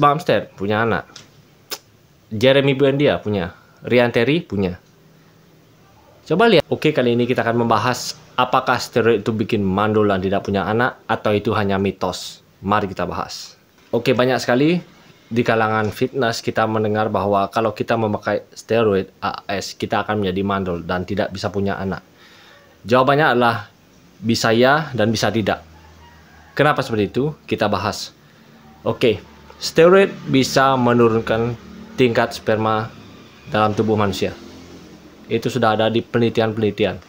Bumstead punya anak. Jeremy Buendia punya. Ryan Terry punya. Coba lihat. Oke, kali ini kita akan membahas apakah steroid itu bikin mandul dan tidak punya anak atau itu hanya mitos. Mari kita bahas. Oke, banyak sekali di kalangan fitness kita mendengar bahwa kalau kita memakai steroid AS kita akan menjadi mandul dan tidak bisa punya anak. Jawabannya adalah bisa ya dan bisa tidak. Kenapa seperti itu? Kita bahas. Oke, steroid bisa menurunkan tingkat sperma dalam tubuh manusia. Itu sudah ada di penelitian-penelitian.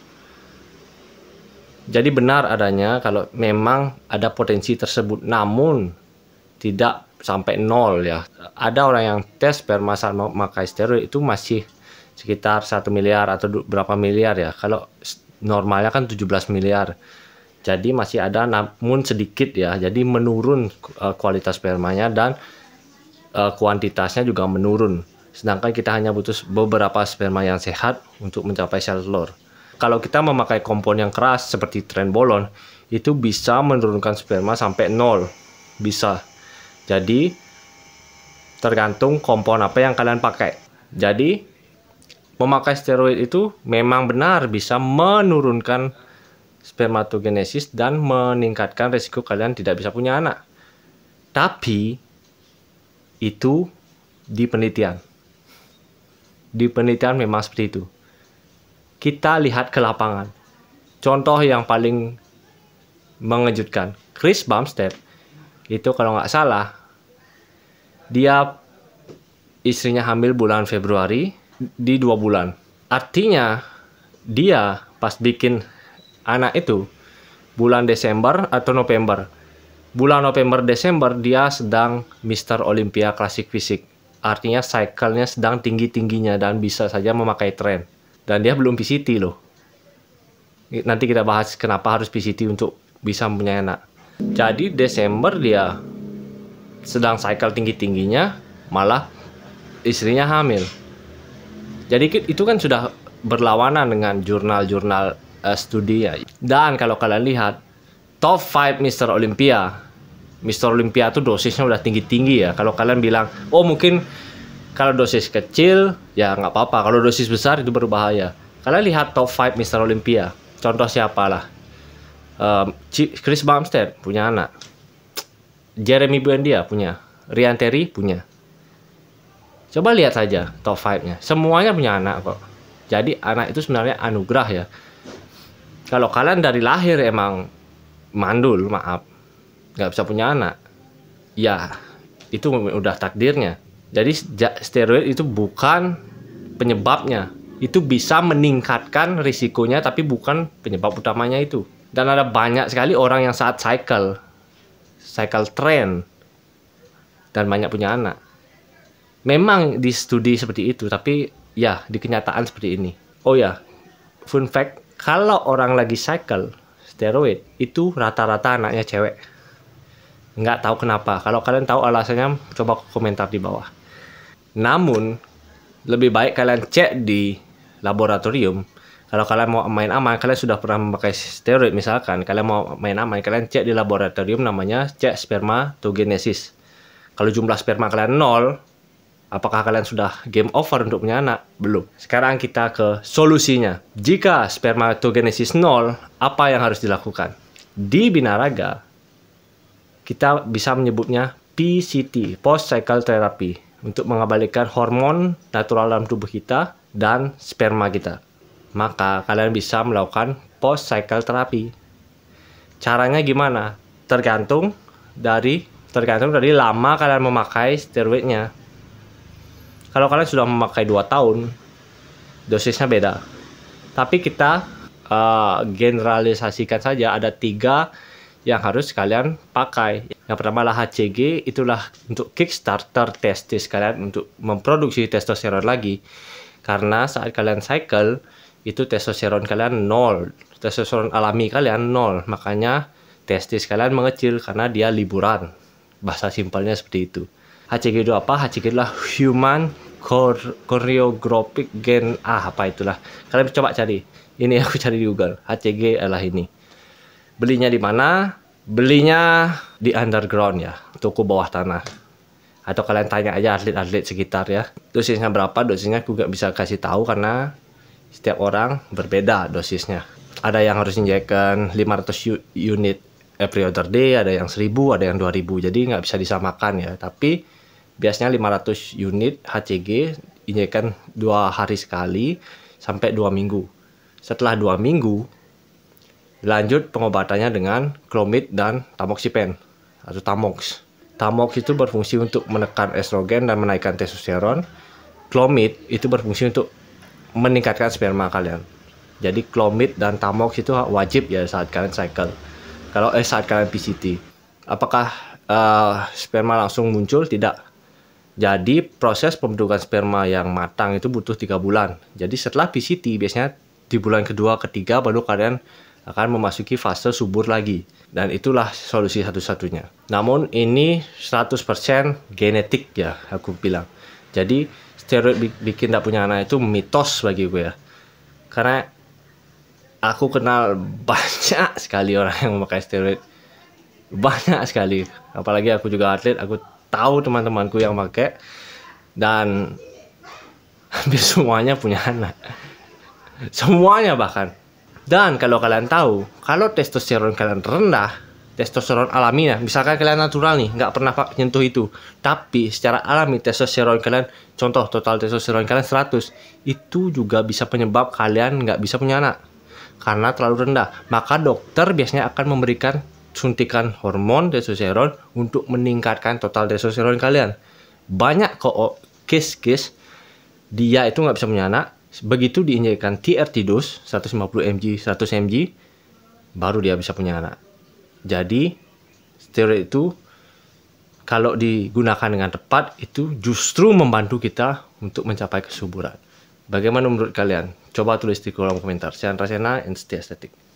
Jadi benar adanya kalau memang ada potensi tersebut, namun tidak sampai nol ya. Ada orang yang tes sperma saat memakai steroid itu masih sekitar 1 miliar atau berapa miliar ya. Kalau normalnya kan 17 miliar. Jadi masih ada namun sedikit ya. Jadi menurun kualitas spermanya dan kuantitasnya juga menurun. Sedangkan kita hanya butuh beberapa sperma yang sehat untuk mencapai sel telur. Kalau kita memakai kompon yang keras seperti trenbolone, itu bisa menurunkan sperma sampai 0. Bisa. Jadi, tergantung kompon apa yang kalian pakai. Jadi, memakai steroid itu memang benar bisa menurunkan spermatogenesis dan meningkatkan risiko kalian tidak bisa punya anak. Tapi, itu di penelitian. Di penelitian memang seperti itu. Kita lihat ke lapangan. Contoh yang paling mengejutkan, Chris Bumstead itu kalau nggak salah dia istrinya hamil bulan Februari di 2 bulan. Artinya dia pas bikin anak itu bulan Desember atau November. Bulan November Desember dia sedang Mr. Olympia Classic Fisik. Artinya cycle-nya sedang tinggi-tingginya dan bisa saja memakai tren. Dan dia belum PCT loh. Nanti kita bahas kenapa harus PCT untuk bisa mempunyai anak. Jadi Desember dia sedang cycle tinggi-tingginya, malah istrinya hamil. Jadi itu kan sudah berlawanan dengan jurnal-jurnal studi ya. Dan kalau kalian lihat, top 5 Mr. Olympia. Mr. Olympia tuh dosisnya udah tinggi-tinggi ya. Kalau kalian bilang, oh mungkin kalau dosis kecil, ya nggak apa-apa. Kalau dosis besar itu berbahaya. Kalian lihat top 5 Mr. Olympia. Contoh siapa lah? Chris Bumstead punya anak. Jeremy Buendia punya. Ryan Terry punya. Coba lihat saja top 5-nya. Semuanya punya anak kok. Jadi anak itu sebenarnya anugerah ya. Kalau kalian dari lahir emang mandul, maaf, nggak bisa punya anak, ya itu udah takdirnya. Jadi steroid itu bukan penyebabnya. Itu bisa meningkatkan risikonya, tapi bukan penyebab utamanya itu. Dan ada banyak sekali orang yang saat cycle tren dan banyak punya anak. Memang di studi seperti itu, tapi ya di kenyataan seperti ini. Oh ya, fun fact, kalau orang lagi cycle steroid itu rata-rata anaknya cewek. Nggak tahu kenapa. Kalau kalian tahu alasannya, coba komentar di bawah. Namun, lebih baik kalian cek di laboratorium. Kalau kalian mau main aman, kalian sudah pernah memakai steroid misalkan, kalian mau main aman, kalian cek di laboratorium, namanya cek spermatogenesis. Kalau jumlah sperma kalian 0, apakah kalian sudah game over untuk punya anak? Belum. Sekarang kita ke solusinya. Jika spermatogenesis 0, apa yang harus dilakukan? Di Binaraga, kita bisa menyebutnya PCT, Post Cycle Therapy, untuk mengembalikan hormon natural dalam tubuh kita dan sperma kita. Maka kalian bisa melakukan post cycle therapy. Caranya gimana? Tergantung dari lama kalian memakai steroidnya. Kalau kalian sudah memakai 2 tahun, dosisnya beda. Tapi kita generalisasikan saja, ada 3 yang harus kalian pakai. Yang pertama adalah HCG, itulah untuk kickstarter testis kalian untuk memproduksi testosteron lagi. Karena saat kalian cycle, itu testosteron kalian 0, testosteron alami kalian 0, makanya testis kalian mengecil karena dia liburan. Bahasa simpelnya seperti itu. HCG itu apa? HCG adalah Human Choreographic Gain, apa itulah. Kalian coba cari. Ini aku cari di Google. HCG adalah ini. Belinya di mana? Belinya di underground ya, toko bawah tanah. Atau kalian tanya aja atlet-atlet sekitar ya. Dosisnya berapa, dosisnya aku nggak bisa kasih tahu karena setiap orang berbeda dosisnya. Ada yang harus injekkan 500 unit every other day, ada yang 1000, ada yang 2000. Jadi nggak bisa disamakan ya. Tapi biasanya 500 unit HCG injekkan 2 hari sekali sampai 2 minggu. Setelah 2 minggu, lanjut pengobatannya dengan Clomid dan tamoxifen atau Tamox. Tamox itu berfungsi untuk menekan estrogen dan menaikkan testosteron. Clomid itu berfungsi untuk meningkatkan sperma kalian. Jadi Clomid dan Tamox itu wajib ya saat kalian cycle. Saat kalian PCT. Apakah sperma langsung muncul? Tidak. Jadi proses pembentukan sperma yang matang itu butuh 3 bulan. Jadi setelah PCT biasanya di bulan kedua, ketiga baru kalian akan memasuki fase subur lagi. Dan itulah solusi satu-satunya. Namun ini 100% genetik ya, aku bilang. Jadi steroid bikin tak punya anak itu mitos bagi gue ya. Karena aku kenal banyak sekali orang yang memakai steroid. Banyak sekali. Apalagi aku juga atlet, aku tahu teman-temanku yang pakai. Dan hampir semuanya punya anak. Semuanya bahkan. Dan kalau kalian tahu, kalau testosteron kalian rendah, testosteron alami ya, misalkan kalian natural nih, nggak pernah nyentuh itu, tapi secara alami testosteron kalian, contoh total testosteron kalian 100, itu juga bisa penyebab kalian nggak bisa punya anak, karena terlalu rendah. Maka dokter biasanya akan memberikan suntikan hormon testosteron untuk meningkatkan total testosteron kalian. Banyak kok case-case dia itu nggak bisa punya anak, begitu diinjekkan TRT dose 150 mg, 100 mg, baru dia bisa punya anak. Jadi steroid itu kalau digunakan dengan tepat itu justru membantu kita untuk mencapai kesuburan. Bagaimana menurut kalian? Coba tulis di kolom komentar. Saya Andra Sena and stay estetik.